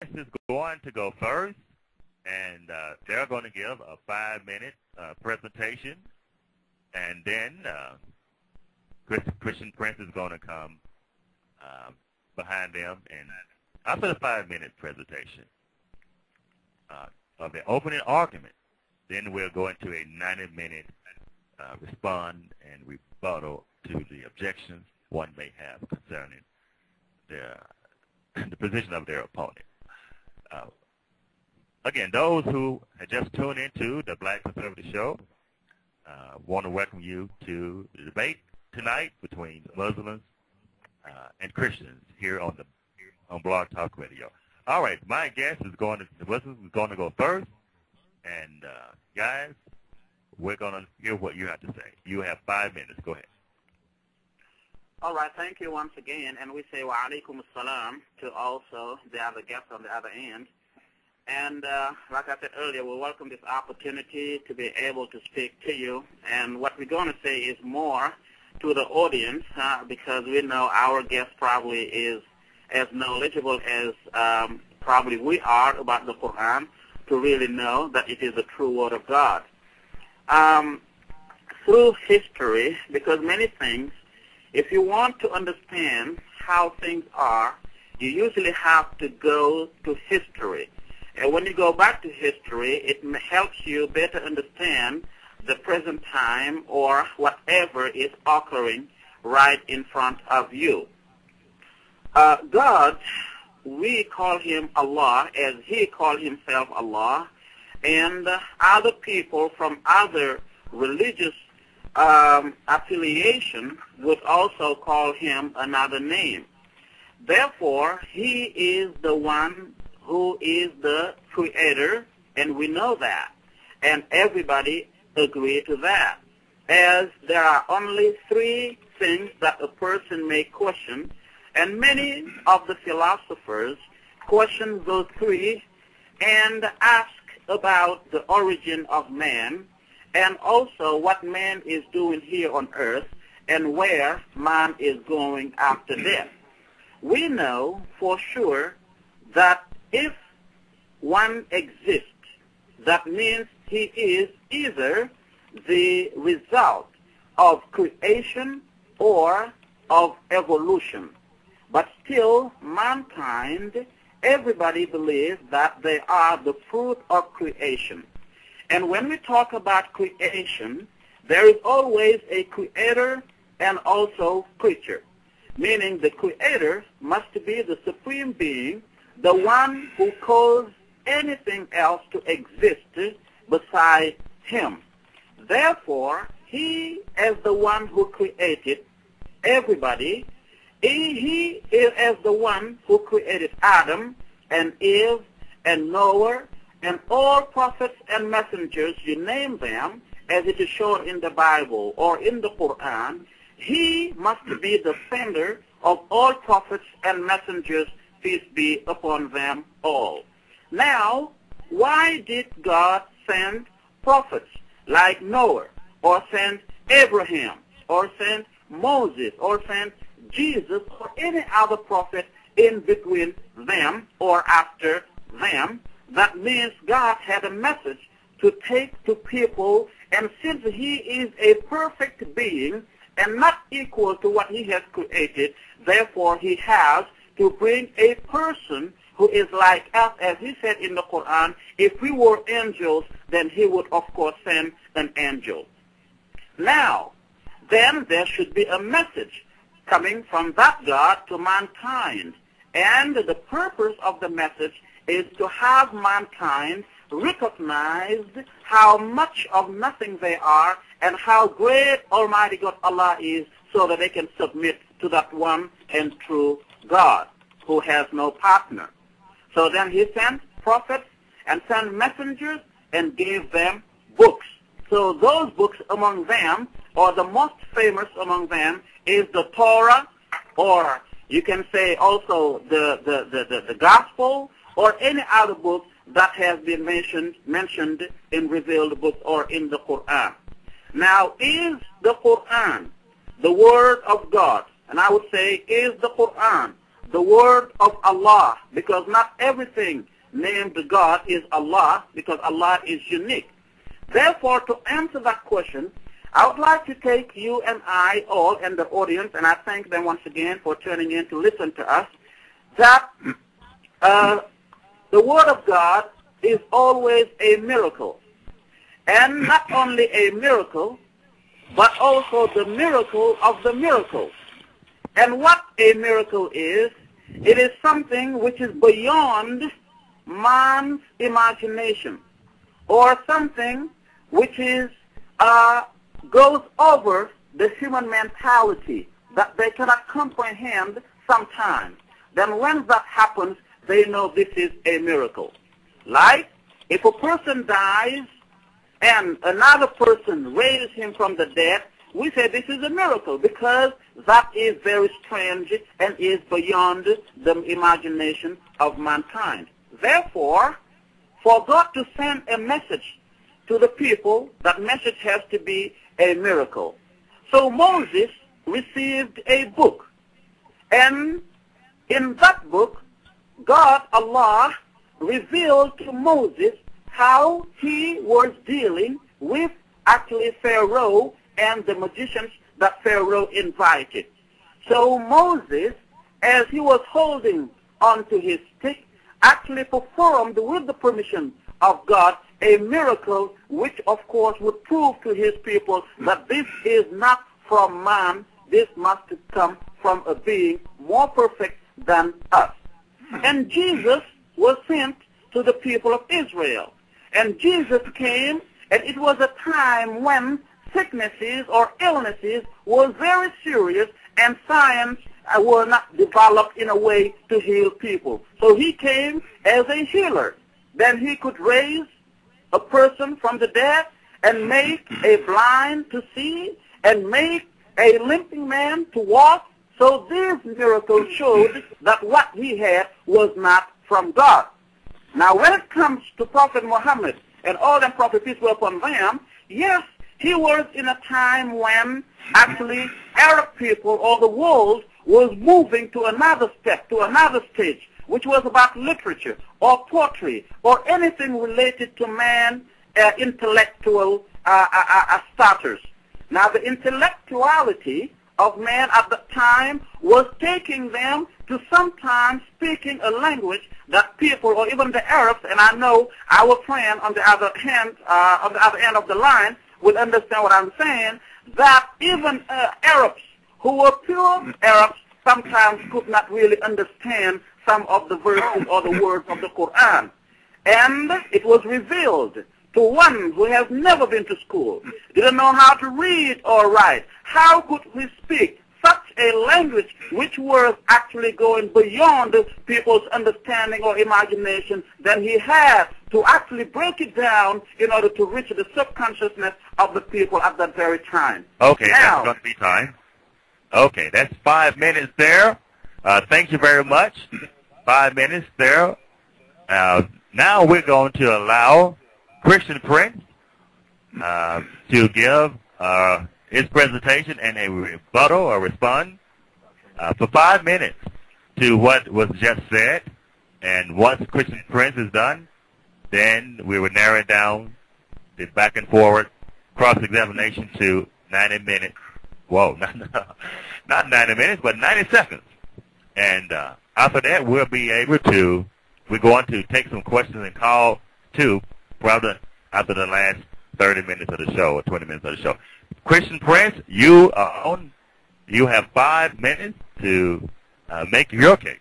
is going to go first, and they're going to give a 5-minute presentation, and then Christian Prince is going to come behind them, and after the 5-minute presentation of the opening argument, then we'll go into a 90-minute respond and rebuttal to the objections one may have concerning the position of their opponent. Again, those who have just tuned into the Black Conservative Show, want to welcome you to the debate tonight between Muslims and Christians here on Blog Talk Radio. All right, my guest is going to go first, and guys, we're going to hear what you have to say. You have 5 minutes. Go ahead. All right, thank you once again, and we say wa alaikum assalam to also the other guests on the other end. And like I said earlier, we welcome this opportunity to be able to speak to you. And what we're going to say is more to the audience because we know our guest probably is as knowledgeable as probably we are about the Quran to really know that it is the true word of God. Through history, because many things, if you want to understand how things are, you usually have to go to history. And when you go back to history, it helps you better understand the present time or whatever is occurring right in front of you. God, we call him Allah as he called himself Allah, and other people from other religious affiliation would also call him another name. Therefore, he is the one who is the creator, and we know that, and everybody agree to that, as there are only 3 things that a person may question, and many of the philosophers question those 3 and ask about the origin of man, and also what man is doing here on earth, and where man is going after death. We know for sure that if one exists, that means he is either the result of creation or of evolution. But still, mankind, everybody believes that they are the fruit of creation. And when we talk about creation, there is always a creator and also creature, meaning the creator must be the supreme being, the one who caused anything else to exist beside him. Therefore, he as the one who created everybody, he is as the one who created Adam and Eve and Noah and all prophets and messengers, you name them, as it is shown in the Bible or in the Quran. He must be the sender of all prophets and messengers, peace be upon them all. Now, why did God send prophets like Noah, or send Abraham, or send Moses, or send Jesus, or any other prophet in between them or after them? That means God had a message to take to people, and since he is a perfect being and not equal to what he has created, therefore he has to bring a person who is like us. As he said in the Quran, if we were angels, then he would of course send an angel. Now, then there should be a message coming from that God to mankind. And the purpose of the message is to have mankind recognize how much of nothing they are and how great Almighty God Allah is, so that they can submit to that one and true God who has no partner. So then he sent prophets and sent messengers and gave them books. So those books among them, or the most famous among them, is the Torah, or you can say also the Gospel, or any other book that has been mentioned in revealed books or in the Quran. Now, is the Quran the Word of God? And I would say, is the Quran the word of Allah, because not everything named God is Allah, because Allah is unique. Therefore, to answer that question, I would like to take you and I all and the audience, and I thank them once again for tuning in to listen to us, that the Word of God is always a miracle. And not only a miracle, but also the miracle of the miracles. And what a miracle is, it is something which is beyond man's imagination, or something which is goes over the human mentality that they cannot comprehend sometimes. Then when that happens, they know this is a miracle. Like if a person dies and another person raises him from the dead, we say this is a miracle because that is very strange and is beyond the imagination of mankind. Therefore, for God to send a message to the people, that message has to be a miracle. So Moses received a book, and in that book, God, Allah, revealed to Moses how he was dealing with actually Pharaoh and the magicians that Pharaoh invited. So Moses, as he was holding onto his stick, actually performed, with the permission of God, a miracle which of course would prove to his people that this is not from man, this must come from a being more perfect than us. And Jesus was sent to the people of Israel. And Jesus came, and it was a time when sicknesses or illnesses were very serious, and science were not developed in a way to heal people. So he came as a healer. Then he could raise a person from the dead and make a blind to see and make a limping man to walk. So these miracles showed that what he had was not from God. Now when it comes to Prophet Muhammad and all them prophets, peace be upon them, yes, he was in a time when actually Arab people or the world was moving to another step, to another stage, which was about literature or poetry or anything related to man intellectual status. Now the intellectuality of man at the time was taking them to sometimes speaking a language that people, or even the Arabs, and I know our friend on the other hand, on the other end of the line, will understand what I'm saying, that even Arabs who were pure Arabs sometimes could not really understand some of the verses or the words of the Quran. And it was revealed to one who has never been to school, didn't know how to read or write. How could we speak such a language which was actually going beyond people's understanding or imagination? Then he had to actually break it down in order to reach the subconsciousness of the people at that very time. Okay, now, that's going to be time. Okay, that's 5 minutes there. Thank you very much. 5 minutes there. Now we're going to allow Christian Prince to give his presentation and a rebuttal or respond for 5 minutes to what was just said. And once Christian Prince is done, then we will narrow it down the back and forward cross-examination to 90 minutes. Whoa, not 90 minutes, but 90 seconds. And after that, we'll be able to, we're going to take some questions and call to probably after the last 30 minutes of the show or 20 minutes of the show. Christian Prince, you are on. You have 5 minutes to make your case.